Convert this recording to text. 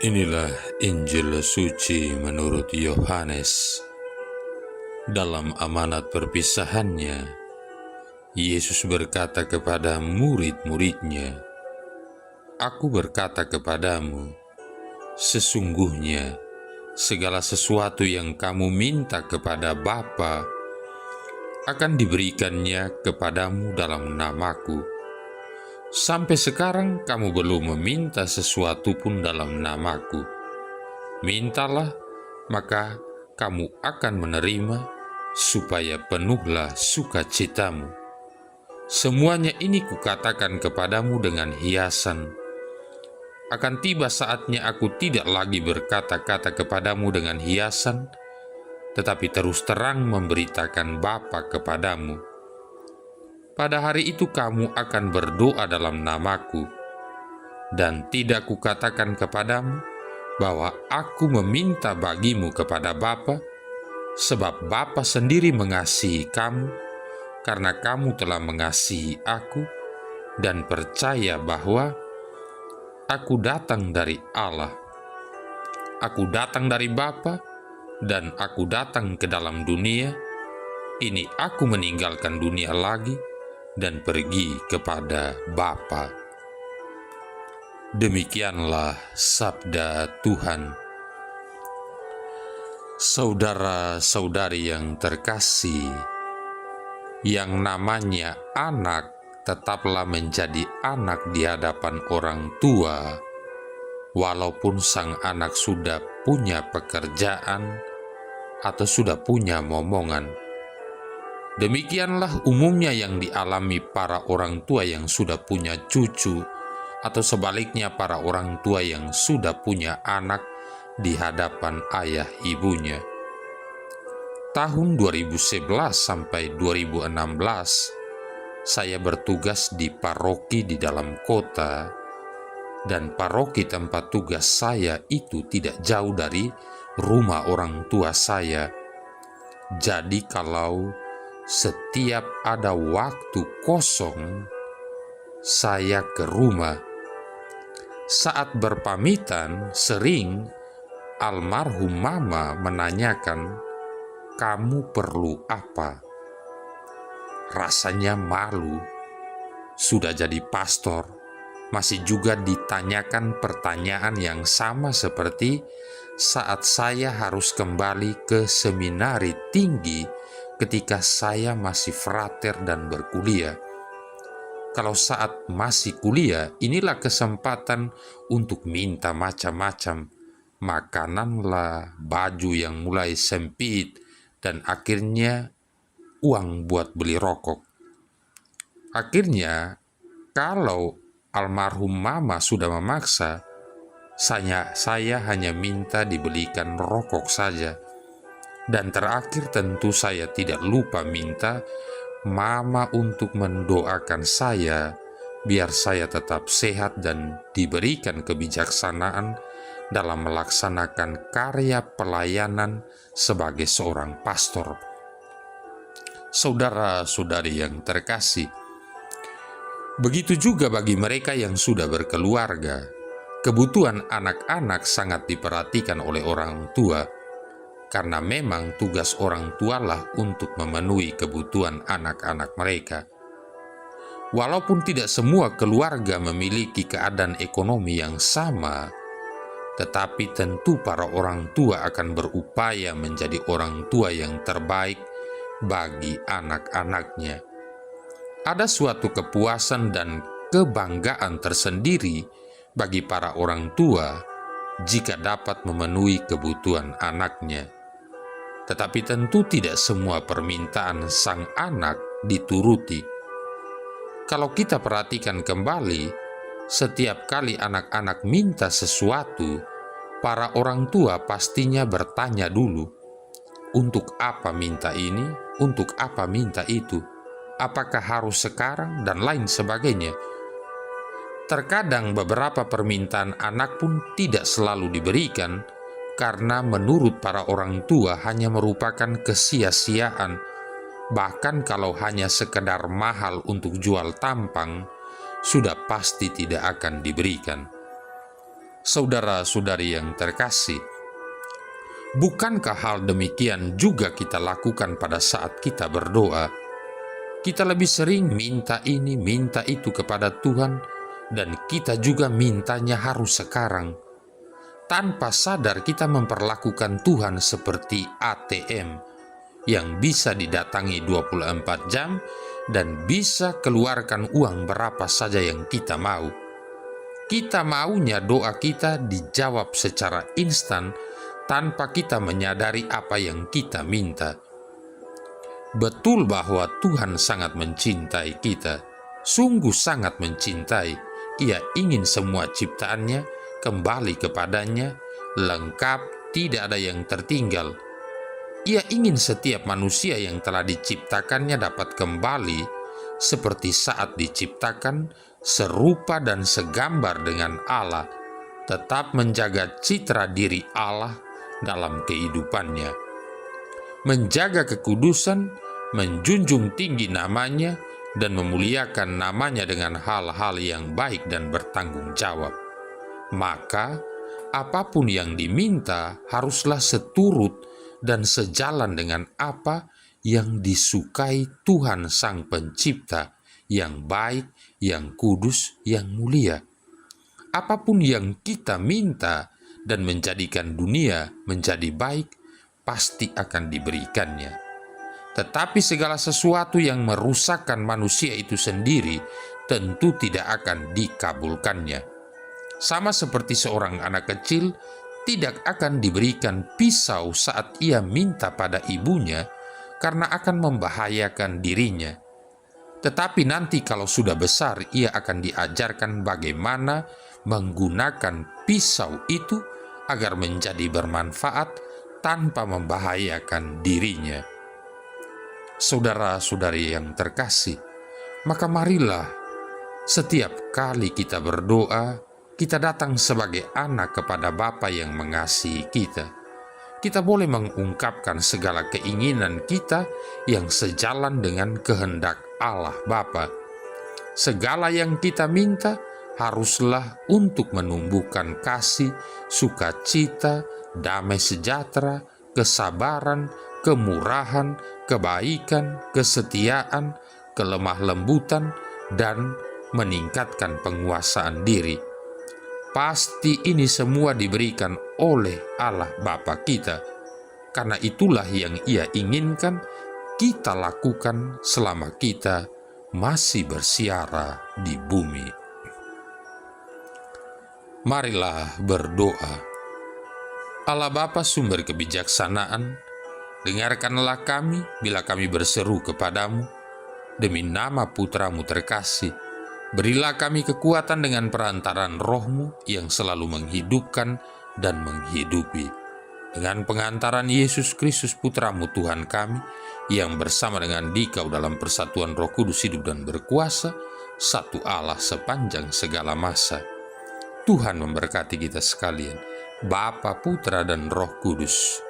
Inilah Injil suci menurut Yohanes. Dalam amanat perpisahannya, Yesus berkata kepada murid-muridnya, "Aku berkata kepadamu, sesungguhnya segala sesuatu yang kamu minta kepada Bapa akan diberikannya kepadamu dalam namaku. Sampai sekarang kamu belum meminta sesuatu pun dalam namaku. Mintalah, maka kamu akan menerima, supaya penuhlah sukacitamu. Semuanya ini kukatakan kepadamu dengan hiasan. Akan tiba saatnya aku tidak lagi berkata-kata kepadamu dengan hiasan, tetapi terus terang memberitakan Bapa kepadamu. Pada hari itu kamu akan berdoa dalam namaku, dan tidak kukatakan kepadamu bahwa aku meminta bagimu kepada Bapa, sebab Bapa sendiri mengasihi kamu, karena kamu telah mengasihi aku dan percaya bahwa aku datang dari Allah. Aku datang dari Bapa, dan aku datang ke dalam dunia. Ini aku meninggalkan dunia lagi dan pergi kepada Bapa." Demikianlah sabda Tuhan. Saudara-saudari yang terkasih, yang namanya anak tetaplah menjadi anak di hadapan orang tua, walaupun sang anak sudah punya pekerjaan atau sudah punya momongan. Demikianlah umumnya yang dialami para orang tua yang sudah punya cucu, atau sebaliknya para orang tua yang sudah punya anak di hadapan ayah ibunya. Tahun 2011 sampai 2016, saya bertugas di paroki di dalam kota, dan paroki tempat tugas saya itu tidak jauh dari rumah orang tua saya. Jadi kalau setiap ada waktu kosong, saya ke rumah. Saat berpamitan, sering almarhum mama menanyakan, "Kamu perlu apa?" Rasanya malu. Sudah jadi pastor, masih juga ditanyakan pertanyaan yang sama seperti saat saya harus kembali ke seminari tinggi ketika saya masih frater dan berkuliah. Kalau saat masih kuliah, inilah kesempatan untuk minta macam-macam. Makanan lah, baju yang mulai sempit, dan akhirnya uang buat beli rokok. Akhirnya, kalau almarhum mama sudah memaksa, saya hanya minta dibelikan rokok saja. Dan terakhir tentu saya tidak lupa minta mama untuk mendoakan saya biar saya tetap sehat dan diberikan kebijaksanaan dalam melaksanakan karya pelayanan sebagai seorang pastor. Saudara-saudari yang terkasih, begitu juga bagi mereka yang sudah berkeluarga. Kebutuhan anak-anak sangat diperhatikan oleh orang tua, karena memang tugas orang tualah untuk memenuhi kebutuhan anak-anak mereka. Walaupun tidak semua keluarga memiliki keadaan ekonomi yang sama, tetapi tentu para orang tua akan berupaya menjadi orang tua yang terbaik bagi anak-anaknya. Ada suatu kepuasan dan kebanggaan tersendiri bagi para orang tua jika dapat memenuhi kebutuhan anaknya. Tetapi tentu tidak semua permintaan sang anak dituruti. Kalau kita perhatikan kembali, setiap kali anak-anak minta sesuatu, para orang tua pastinya bertanya dulu, untuk apa minta ini, untuk apa minta itu, apakah harus sekarang, dan lain sebagainya. Terkadang beberapa permintaan anak pun tidak selalu diberikan, karena menurut para orang tua hanya merupakan kesia-siaan. Bahkan kalau hanya sekedar mahal untuk jual tampang, sudah pasti tidak akan diberikan. Saudara-saudari yang terkasih, bukankah hal demikian juga kita lakukan pada saat kita berdoa? Kita lebih sering minta ini, minta itu kepada Tuhan, dan kita juga mintanya harus sekarang. Tanpa sadar kita memperlakukan Tuhan seperti ATM yang bisa didatangi 24 jam dan bisa keluarkan uang berapa saja yang kita mau. Kita maunya doa kita dijawab secara instan tanpa kita menyadari apa yang kita minta. Betul bahwa Tuhan sangat mencintai kita, sungguh sangat mencintai. Ia ingin semua ciptaannya kembali kepadanya, lengkap, tidak ada yang tertinggal. Ia ingin setiap manusia yang telah diciptakannya dapat kembali seperti saat diciptakan, serupa dan segambar dengan Allah, tetap menjaga citra diri Allah dalam kehidupannya, menjaga kekudusan, menjunjung tinggi namanya, dan memuliakan namanya dengan hal-hal yang baik dan bertanggung jawab. Maka, apapun yang diminta haruslah seturut dan sejalan dengan apa yang disukai Tuhan Sang Pencipta, yang baik, yang kudus, yang mulia. Apapun yang kita minta dan menjadikan dunia menjadi baik, pasti akan diberikannya. Tetapi segala sesuatu yang merusakkan manusia itu sendiri tentu tidak akan dikabulkannya. Sama seperti seorang anak kecil tidak akan diberikan pisau saat ia minta pada ibunya karena akan membahayakan dirinya. Tetapi nanti kalau sudah besar, ia akan diajarkan bagaimana menggunakan pisau itu agar menjadi bermanfaat tanpa membahayakan dirinya. Saudara-saudari yang terkasih, maka marilah setiap kali kita berdoa, kita datang sebagai anak kepada Bapa yang mengasihi kita. Kita boleh mengungkapkan segala keinginan kita yang sejalan dengan kehendak Allah Bapa. Segala yang kita minta haruslah untuk menumbuhkan kasih, sukacita, damai sejahtera, kesabaran, kemurahan, kebaikan, kesetiaan, kelemah lembutan, dan meningkatkan penguasaan diri. Pasti ini semua diberikan oleh Allah Bapa kita, karena itulah yang Ia inginkan kita lakukan selama kita masih bersiara di bumi. Marilah berdoa. Allah Bapa sumber kebijaksanaan, dengarkanlah kami bila kami berseru kepadamu, demi nama Putramu terkasih. Berilah kami kekuatan dengan perantaran Roh-Mu yang selalu menghidupkan dan menghidupi. Dengan pengantaran Yesus Kristus Putramu Tuhan kami, yang bersama dengan Dikau dalam persatuan Roh Kudus hidup dan berkuasa, satu Allah sepanjang segala masa. Tuhan memberkati kita sekalian, Bapa, Putra, dan Roh Kudus.